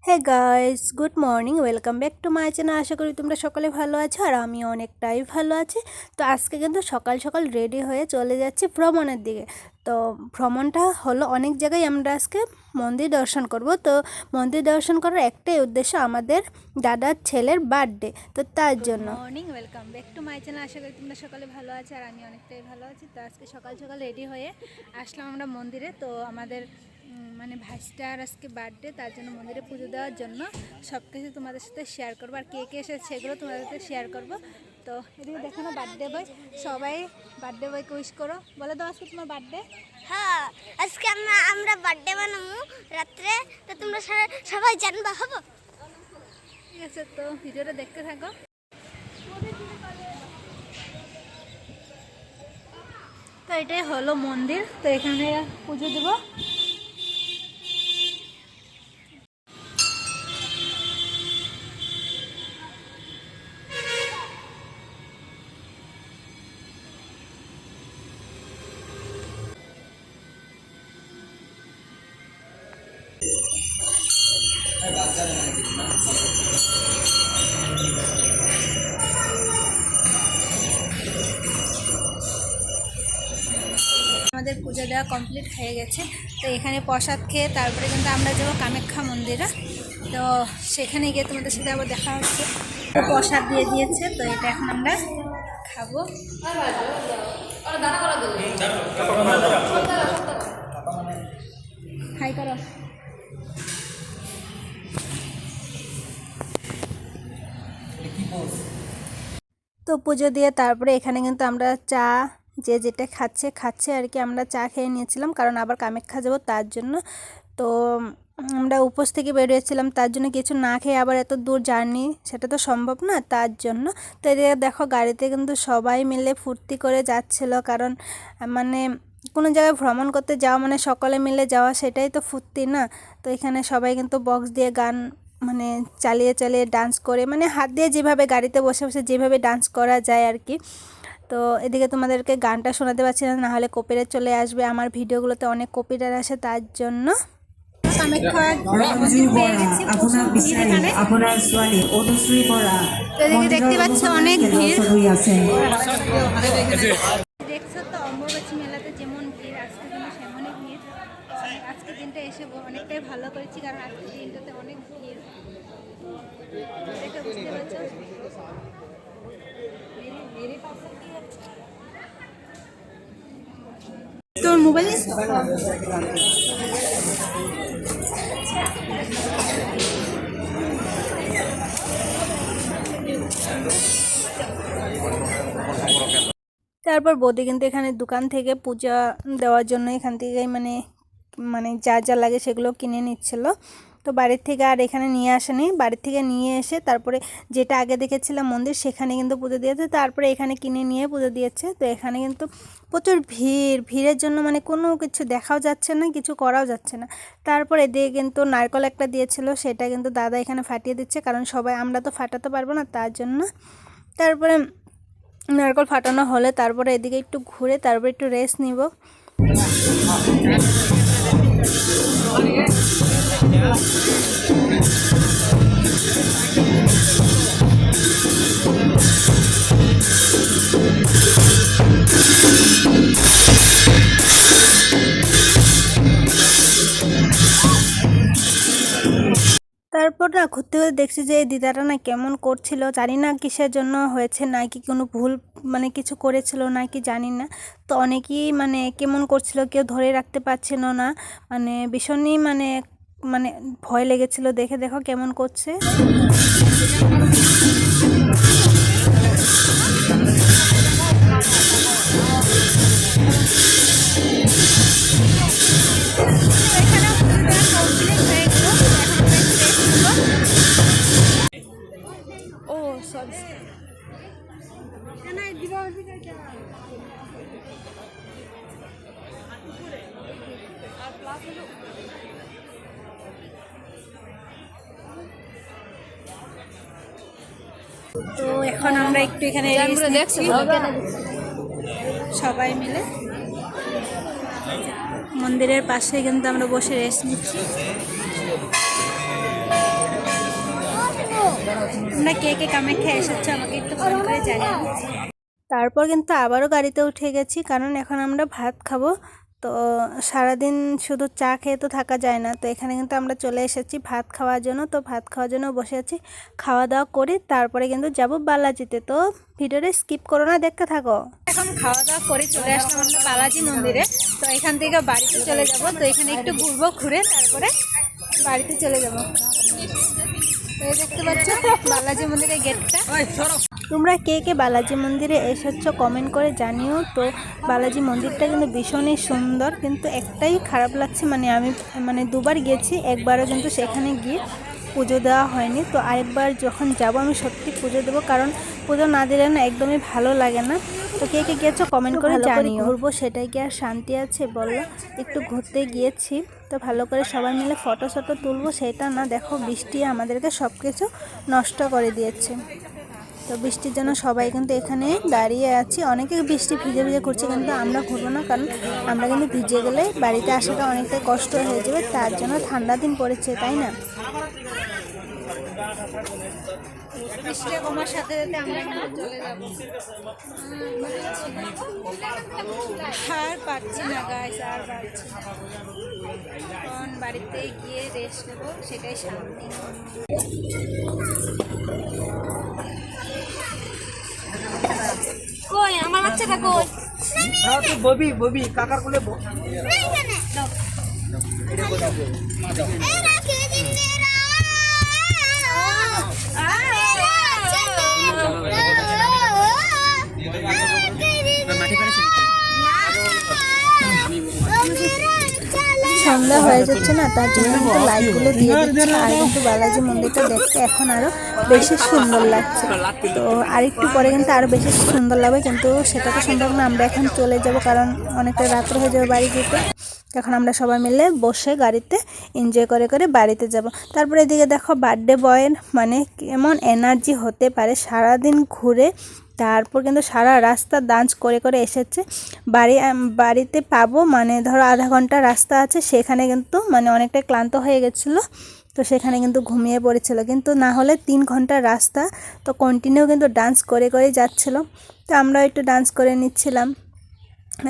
Hey guys, good morning, welcome back to my channel. আশা করি তোমরা সকলে ভালো আছো আর আমি অনেকটাই ভালো আছি। তো আজকে কিন্তু সকাল সকাল রেডি হয়ে চলে যাচ্ছি ভ্রমণের দিকে। তো ভ্রমণটা হলো অনেক জায়গায় আমরা আজকে মন্দির দর্শন করব। তো মন্দির দর্শন করার একটাই উদ্দেশ্য, আমাদের দাদার ছেলের বার্থডে। তো তার জন্য morning, welcome back to my channel. আশা করি তোমরা সকলে ভালো আছো আর আমি অনেকটাই ভালো আছি। তো আজকে সকাল সকাল রেডি হয়ে আসলাম আমরা মন্দিরে। তো আমাদের মানে ভাইস্টার আজকে বার্থডে, তার জন্য মন্দিরে পুজো দেওয়ার জন্য সব কিছু তোমাদের সাথে শেয়ার করবো। আর কে কে এসেছে সেগুলো তোমাদের সাথে শেয়ার করবো। তো এদিকে দেখো না বার্থডে বয়, সবাই বার্থডে বয়কে উইশ করো, বলে দাও আজকে তোমার বার্থডে। হ্যাঁ, আজকে আমরা বার্থডে বানাবো রাত্রে, তো তোমরা সবাই জানবা হবো। ঠিক আছে, তো ভিডিওটা দেখতে থাকো। তো এটাই হলো মন্দির, তো এখানে পুজো দেবো। আমাদের পুজো দেওয়া কমপ্লিট হয়ে গেছে। তো এখানে প্রসাদ খেয়ে তারপরে কিন্তু আমরা যাবো কামাখ্যা মন্দিরে। তো সেখানে গিয়ে তোমাদের সাথে আবার দেখা হচ্ছে। তো প্রসাদ দিয়ে দিয়েছে, তো এটা এখন আমরা খাবো। হাই করো। তো পুজো দিয়ে তারপরে এখানে কিন্তু আমরা চা, যে যেটা খাচ্ছে আর কি, আমরা চা খেয়ে নিয়েছিলাম, কারণ আবার কামাখ্যা যাবো তার জন্য। তো আমরা উপোস থেকে বেরিয়েছিলাম, তার জন্য কিছু না খেয়ে আবার এত দূর জার্নি, সেটা তো সম্ভব না, তার জন্য। তো এদিকে দেখো গাড়িতে কিন্তু সবাই মিলে ফুর্তি করে যাচ্ছিলো, কারণ মানে কোনো জায়গায় ভ্রমণ করতে যাওয়া মানে সকলে মিলে যাওয়া, সেটাই তো ফুর্তি না। তো এখানে সবাই কিন্তু বক্স দিয়ে গান মানে চালিয়ে চালিয়ে ডান্স করে, মানে হাত দিয়ে যেভাবে গাড়িতে বসে বসে যেভাবে ডান্স করা যায় আর কি। তো এদিকে তোমাদেরকে গানটা শোনাতে পারছি না, নাহলে কপিরাইট চলে আসবে। আমার ভিডিওগুলোতে অনেক কপিরাইট আসে, তার জন্য। দেখতে পাচ্ছ অনেক ভিড়। দেখছো তো অম্বুবাচী মেলাতে যেমন ভিড়, আজকে দিনে সেমনই ভিড়। আজকের দিনটা এসে অনেকটাই ভালো করেছি, কারণ আজকের দিনটাতে অনেক ভিড় দেখে বুঝতে পারছো। তোর মোবাইল তারপর বৌদি কিন্তু এখানে দোকান থেকে পূজা দেওয়ার জন্য এখান থেকেই মানে মানে যা যা লাগে সেগুলো কিনে নিচ্ছিল। তো বাড়ির থেকে আর এখানে নিয়ে আসেনি, বাড়ির থেকে নিয়ে এসে তারপরে যেটা আগে দেখেছিলাম মন্দির, সেখানে কিন্তু পুজো দিয়েছে, তারপরে এখানে কিনে নিয়ে পুজো দিয়েছে। তো এখানে কিন্তু প্রচুর ভিড়ের জন্য মানে কোনো কিছু দেখাও যাচ্ছে না, কিছু করাও যাচ্ছে না। তারপর এদিকে কিন্তু নারকেল একটা দিয়েছিল, সেটা কিন্তু দাদা এখানে ফাটিয়ে দিচ্ছে, কারণ সবাই আমরা তো ফাটাতে পারবো না, তার জন্য। তারপরে নারকেল ফাটানো হলে তারপরে এদিকে একটু ঘুরে তারপরে একটু রেস্ট নিব। তারপর না ঘুরতে ঘুরতে দেখছি যে এই দিদাটা না কেমন করছিল, জানি না কিসের জন্য হয়েছে, নাকি কোনো ভুল মানে কিছু করেছিল নাকি জানি না। তো অনেকেই মানে কেমন করছিল, কেউ ধরে রাখতে পারছিল না, মানে ভীষণই মানে মানে ভয় লেগেছিল দেখে। দেখো কেমন করছে। ও সরি, তো এখন আমরা একটু এখানে সবাই মিলে মন্দিরের পাশে কিন্তু আমরা বসে রেস্ট নিচ্ছি। তোমরা কে কে কামাখ্যা এসেছো আমাকে একটু কমেন্ট করে জানিও। তারপর কিন্তু আবারও গাড়িতে উঠে গেছি, কারণ এখন আমরা ভাত খাবো। তো সারাদিন শুধু চা খেয়ে তো থাকা যায় না, তো এখানে কিন্তু আমরা চলে এসেছি ভাত খাওয়ার জন্য। তো ভাত খাওয়ার জন্য বসে আছি, খাওয়া দাওয়া করে তারপরে কিন্তু যাব বালাজিতে। তো ভিডিওটা স্কিপ করো না, দেখতে থাকো। এখন খাওয়া দাওয়া করে চলে আসলাম আমরা বালাজি মন্দিরে। তো এখান থেকে বাড়িতে চলে যাব। তো এখানে একটু ঘুরবো, ঘুরে তারপরে বাড়িতে চলে যাব। তো এই দেখতে পাচ্ছ বালাজি মন্দিরের গেটটা। তোমরা কে কে বালাজি মন্দিরে এসেছো কমেন্ট করে জানিও। তো বালাজি মন্দিরটা কিন্তু ভীষণই সুন্দর, কিন্তু একটাই খারাপ লাগছে, আমি দুবার গেছি, একবারও কিন্তু সেখানে গিয়ে পুজো দেওয়া হয়নি। তো আরেকবার যখন যাব আমি সত্যি পুজো দেবো, কারণ পুজো না দিলে না একদমই ভালো লাগে না। তো কে কে গিয়েছো কমেন্ট করে জানিও। ঘুরবো সেটাই কি আর শান্তি আছে বলো, একটু ঘুরতে গিয়েছি তো ভালো করে সবাই মিলে ফটো শটো তুলবো সেটা না, দেখো বৃষ্টি আমাদেরকে সব কিছু নষ্ট করে দিয়েছে। তো বৃষ্টির জন্য সবাই কিন্তু এখানে দাঁড়িয়ে আছি, অনেকে বৃষ্টি ভিজে ভিজে করছে, কিন্তু আমরা ঘুরবো না, কারণ আমরা কিন্তু ভিজে গেলে বাড়িতে আসাটা অনেকটাই কষ্ট হয়ে যাবে। তার জন্য ঠান্ডা দিন পড়েছে, তাই না? বৃষ্টি কমার সাথে সাথে আমরা কিন্তু চলে যাবো। আর পারছি না গাইস, আর পারছি না। এখন বাড়িতে গিয়ে রেস্ট নেবো, সেটাই শান্তি। কই আমার বাচ্চাটা কই? তুই ববি ববি কাকার কোলে সন্ধ্যা হয়ে যাচ্ছে না, তার জন্য কিন্তু লাইটগুলো দিয়ে দিচ্ছে। আর কিন্তু বালাজি মন্দিরটা দেখতে এখন আরো বেশি সুন্দর লাগছে। তো আরেকটু পরে কিন্তু আরো বেশি সুন্দর লাগবে, কিন্তু সেটা তো সম্ভব না। আমরা এখন চলে যাব, কারণ অনেকটা রাত্র হয়ে যাবে বাড়ি যেতে। এখন আমরা সবাই মিলে বসে গাড়িতে এনজয় করে করে বাড়িতে যাব। তারপরে এদিকে দেখো বার্থডে বয়ের কেমন এনার্জি হতে পারে, সারাদিন ঘুরে তারপর কিন্তু সারা রাস্তা ডান্স করে করে এসেছে। বাড়িতে পাবো ধরো আধা ঘন্টা রাস্তা আছে, সেখানে কিন্তু অনেকটা ক্লান্ত হয়ে গেছিলো। তো সেখানে কিন্তু ঘুমিয়ে পড়েছিল, কিন্তু না হলে 3 ঘন্টার রাস্তা, তো কন্টিনিউ কিন্তু ডান্স করে করে যাচ্ছিলো। তো আমরা একটু ডান্স করে নিচ্ছিলাম,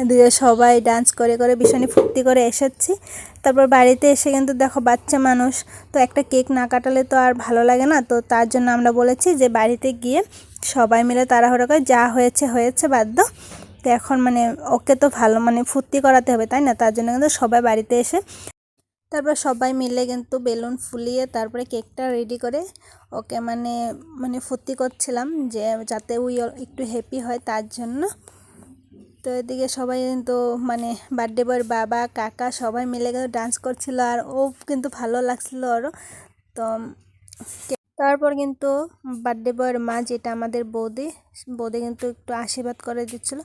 দিয়ে সবাই ডান্স করে করে ভীষণই ফুর্তি করে এসেছি। তারপর বাড়িতে এসে কিন্তু দেখো বাচ্চা মানুষ, তো একটা কেক না কাটালে তো আর ভালো লাগে না। তো তার জন্য আমরা বলেছি যে বাড়িতে গিয়ে সবাই মিলে তাড়াহুড়ো করে যা হয়েছে হয়েছে বাদ দাও। তো এখন ওকে তো ভালো ফুর্তি করাতে হবে, তাই না? তার জন্য কিন্তু সবাই বাড়িতে এসে তারপর সবাই মিলে কিন্তু বেলুন ফুলিয়ে তারপরে কেকটা রেডি করে ওকে ফুর্তি করছিলাম, যে যাতে ওই একটু হ্যাপি হয় তার জন্য। তো এদিকে সবাই কিন্তু বার্থডে বয়ের বাবা কাকা সবাই মিলে কিন্তু ডান্স করছিল, আর ও কিন্তু ভালো লাগছিল ওরও। তো তারপর কিন্তু বার্থডে বয়ের মা, যেটা আমাদের বৌদি কিন্তু একটু আশীর্বাদ করে দিচ্ছিল,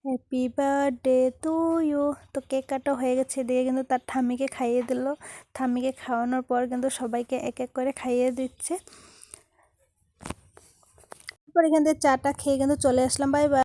হ্যাপি বার্থডে টু ইউ। তো কেক কাটা হয়ে গেছে, দিয়ে কিন্তু তার ঠাম্মিকে খাইয়ে দিল। ঠাম্মিকে খাওয়ানোর পর কিন্তু সবাইকে এক এক করে খাইয়ে দিচ্ছে। তারপর এখান থেকে চাটা খেয়ে কিন্তু চলে আসলাম, বাই বাই।